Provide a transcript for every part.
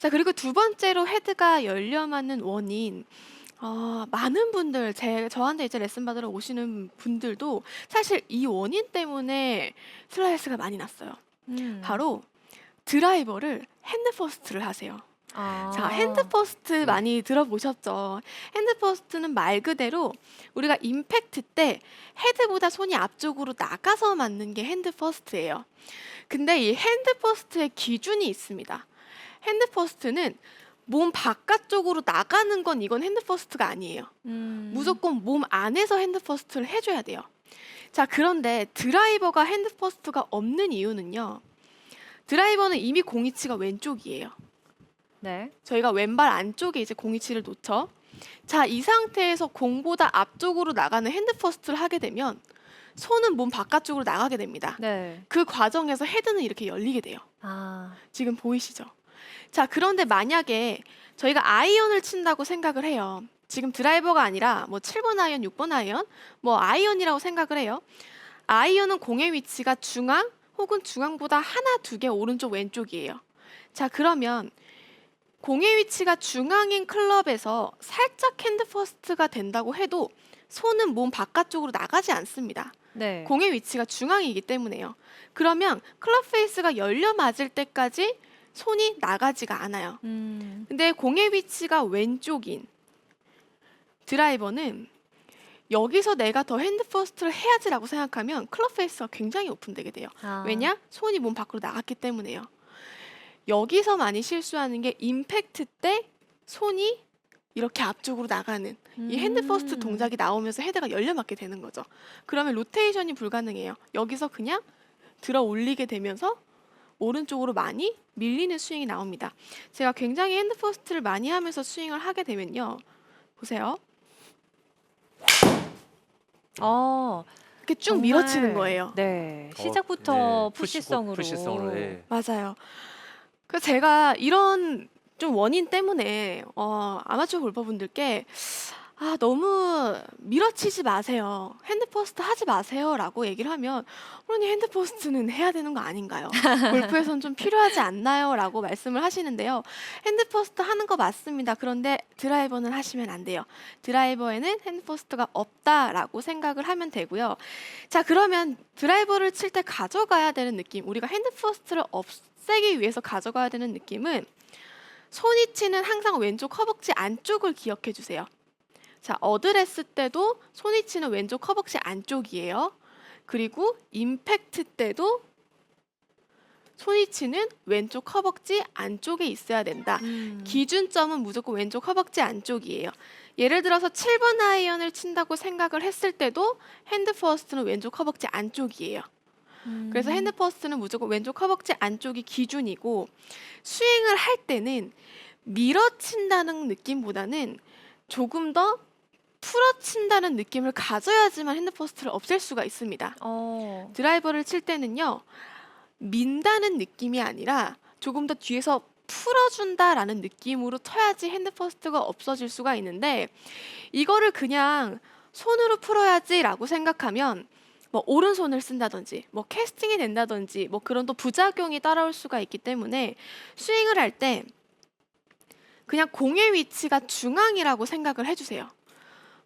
자, 그리고 두 번째로 헤드가 열려맞는 원인. 많은 분들 저한테 이제 레슨 받으러 오시는 분들도 사실 이 원인 때문에 슬라이스가 많이 났어요. 음. 바로 드라이버를 핸드 퍼스트를 하세요. 자, 핸드 아. 퍼스트 네. 많이 들어보셨죠? 핸드 퍼스트는 말 그대로 우리가 임팩트 때 헤드보다 손이 앞쪽으로 나가서 맞는 게 핸드 퍼스트예요. 근데 이 핸드 퍼스트의 기준이 있습니다. 핸드 퍼스트는 몸 바깥쪽으로 나가는 건 이건 핸드 퍼스트가 아니에요. 무조건 몸 안에서 핸드 퍼스트를 해줘야 돼요. 자, 그런데 드라이버가 핸드 퍼스트가 없는 이유는요. 드라이버는 이미 공이치가 왼쪽이에요. 네. 저희가 왼발 안쪽에 이제 공이치를 놓죠. 자, 이 상태에서 공보다 앞쪽으로 나가는 핸드 퍼스트를 하게 되면 손은 몸 바깥쪽으로 나가게 됩니다. 네. 그 과정에서 헤드는 이렇게 열리게 돼요. 아. 지금 보이시죠? 자, 그런데 만약에 저희가 아이언을 친다고 생각을 해요. 지금 드라이버가 아니라 뭐 7번 아이언, 6번 아이언, 뭐 아이언이라고 생각을 해요. 아이언은 공의 위치가 중앙 혹은 중앙보다 하나, 두 개 오른쪽, 왼쪽이에요. 자, 그러면 공의 위치가 중앙인 클럽에서 살짝 핸드 퍼스트가 된다고 해도 손은 몸 바깥쪽으로 나가지 않습니다. 네. 공의 위치가 중앙이기 때문에요. 그러면 클럽 페이스가 열려 맞을 때까지 손이 나가지가 않아요. 근데 공의 위치가 왼쪽인 드라이버는 여기서 내가 더 핸드 퍼스트를 해야지라고 생각하면 클럽 페이스가 굉장히 오픈되게 돼요. 아. 왜냐? 손이 몸 밖으로 나갔기 때문에요. 여기서 많이 실수하는 게 임팩트 때 손이 이렇게 앞쪽으로 나가는 이 핸드 퍼스트 동작이 나오면서 헤드가 열려 맞게 되는 거죠. 그러면 로테이션이 불가능해요. 여기서 그냥 들어 올리게 되면서 오른쪽으로 많이 밀리는 스윙이 나옵니다. 제가 굉장히 핸드 퍼스트를 많이 하면서 스윙을 하게 되면요. 보세요. 어. 이렇게 쭉 정말 밀어치는 거예요. 네. 어, 시작부터 네. 푸시성으로. 푸시성으로. 예. 맞아요. 그래서 제가 이런 좀 원인 때문에 아마추어 골퍼분들께 너무 밀어치지 마세요. 핸드 퍼스트 하지 마세요라고 얘기를 하면 그러니 핸드 퍼스트는 해야 되는 거 아닌가요? 골프에선 좀 필요하지 않나요?라고 말씀을 하시는데요. 핸드 퍼스트 하는 거 맞습니다. 그런데 드라이버는 하시면 안 돼요. 드라이버에는 핸드 퍼스트가 없다라고 생각을 하면 되고요. 자, 그러면 드라이버를 칠 때 가져가야 되는 느낌, 우리가 핸드 퍼스트를 없애기 위해서 가져가야 되는 느낌은 손위치는 항상 왼쪽 허벅지 안쪽을 기억해 주세요. 자, 어드레스 때도 손위치는 왼쪽 허벅지 안쪽이에요. 그리고 임팩트 때도 손위치는 왼쪽 허벅지 안쪽에 있어야 된다. 기준점은 무조건 왼쪽 허벅지 안쪽이에요. 예를 들어서 7번 아이언을 친다고 생각을 했을 때도 핸드 퍼스트는 왼쪽 허벅지 안쪽이에요. 그래서 핸드 퍼스트는 무조건 왼쪽 허벅지 안쪽이 기준이고, 스윙을 할 때는 밀어친다는 느낌보다는 조금 더 풀어친다는 느낌을 가져야지만 핸드 퍼스트를 없앨 수가 있습니다. 드라이버를 칠 때는요, 민다는 느낌이 아니라 조금 더 뒤에서 풀어준다라는 느낌으로 쳐야지 핸드 퍼스트가 없어질 수가 있는데, 이거를 그냥 손으로 풀어야지라고 생각하면 뭐 오른손을 쓴다든지 뭐 캐스팅이 된다든지 뭐 그런 또 부작용이 따라올 수가 있기 때문에 스윙을 할 때 그냥 공의 위치가 중앙이라고 생각을 해주세요.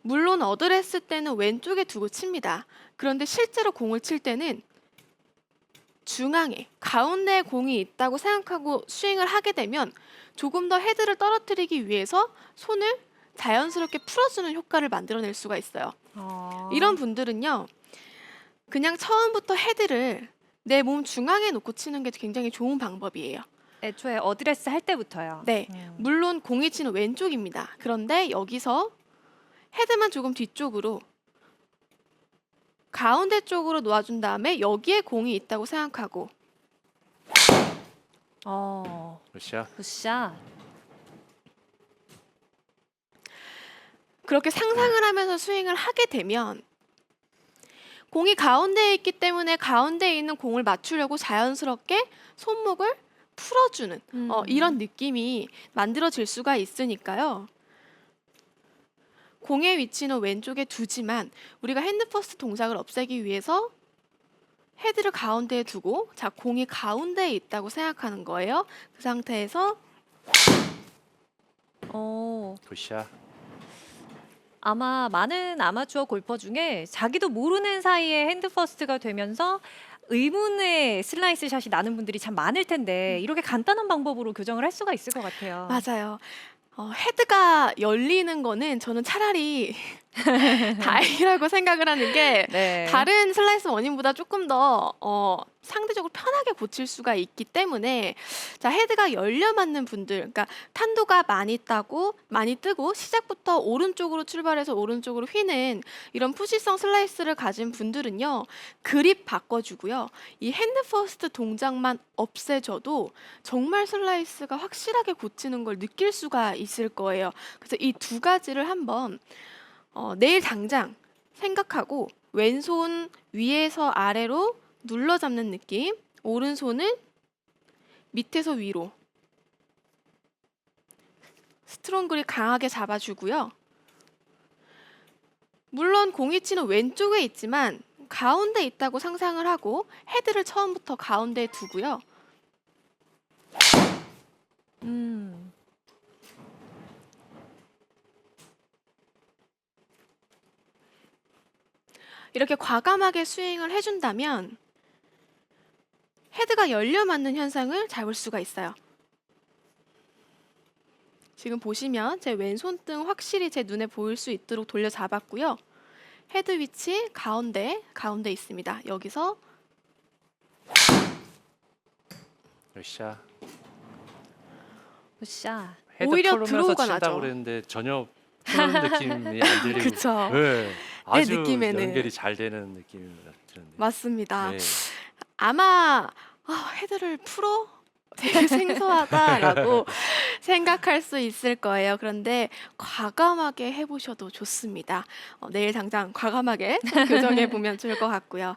물론 어드레스 때는 왼쪽에 두고 칩니다. 그런데 실제로 공을 칠 때는 중앙에 가운데에 공이 있다고 생각하고 스윙을 하게 되면 조금 더 헤드를 떨어뜨리기 위해서 손을 자연스럽게 풀어주는 효과를 만들어낼 수가 있어요. 이런 분들은요, 그냥 처음부터 헤드를 내 몸 중앙에 놓고 치는 게 굉장히 좋은 방법이에요. 애초에 어드레스 할 때부터요. 네, 음. 물론 공이 치는 왼쪽입니다. 그런데 여기서 헤드만 조금 뒤쪽으로 가운데 쪽으로 놓아준 다음에 여기에 공이 있다고 생각하고 굿샷. 굿샷. 그렇게 상상을 하면서 스윙을 하게 되면 공이 가운데에 있기 때문에 가운데에 있는 공을 맞추려고 자연스럽게 손목을 풀어주는 이런 느낌이 만들어질 수가 있으니까요. 공의 위치는 왼쪽에 두지만 우리가 핸드 퍼스트 동작을 없애기 위해서 헤드를 가운데에 두고, 자, 공이 가운데에 있다고 생각하는 거예요. 그 상태에서 어, 굿샷. 아마 많은 아마추어 골퍼 중에 자기도 모르는 사이에 핸드 퍼스트가 되면서 의문의 슬라이스 샷이 나는 분들이 참 많을 텐데 이렇게 간단한 방법으로 교정을 할 수가 있을 것 같아요. 맞아요. 헤드가 열리는 거는 저는 차라리 다행이라고 생각을 하는 게 네. 다른 슬라이스 원인보다 조금 더 상대적으로 편하게 고칠 수가 있기 때문에 자 헤드가 열려 맞는 분들, 그러니까 탄도가 많이 뜨고 시작부터 오른쪽으로 출발해서 오른쪽으로 휘는 이런 푸시성 슬라이스를 가진 분들은요 그립 바꿔주고요 이 핸드 퍼스트 동작만 없애줘도 정말 슬라이스가 확실하게 고치는 걸 느낄 수가 있을 거예요. 그래서 이 두 가지를 한번 내일 당장 생각하고 왼손 위에서 아래로 눌러 잡는 느낌, 오른손은 밑에서 위로 스트롱 그립 강하게 잡아주고요. 물론 공이 치는 왼쪽에 있지만 가운데 있다고 상상을 하고 헤드를 처음부터 가운데에 두고요. 음. 이렇게 과감하게 스윙을 해준다면 헤드가 열려 맞는 현상을 잡을 수가 있어요. 지금 보시면 제 왼손등 확실히 제 눈에 보일 수 있도록 돌려 잡았고요. 헤드 위치 가운데 있습니다. 여기서 굿샷. 굿샷. 헤드 오히려 풀으면서 드로우가 친다고 나죠. 그랬는데 전혀 푸는 느낌이 안 들리고. 그쵸. 네. 아주 느낌에는. 연결이 잘 되는 느낌이 드는데. 맞습니다. 네. 아마 헤드를 풀어? 되게 생소하다라고 생각할 수 있을 거예요. 그런데 과감하게 해보셔도 좋습니다. 내일 당장 과감하게 교정해 보면 좋을 것 같고요.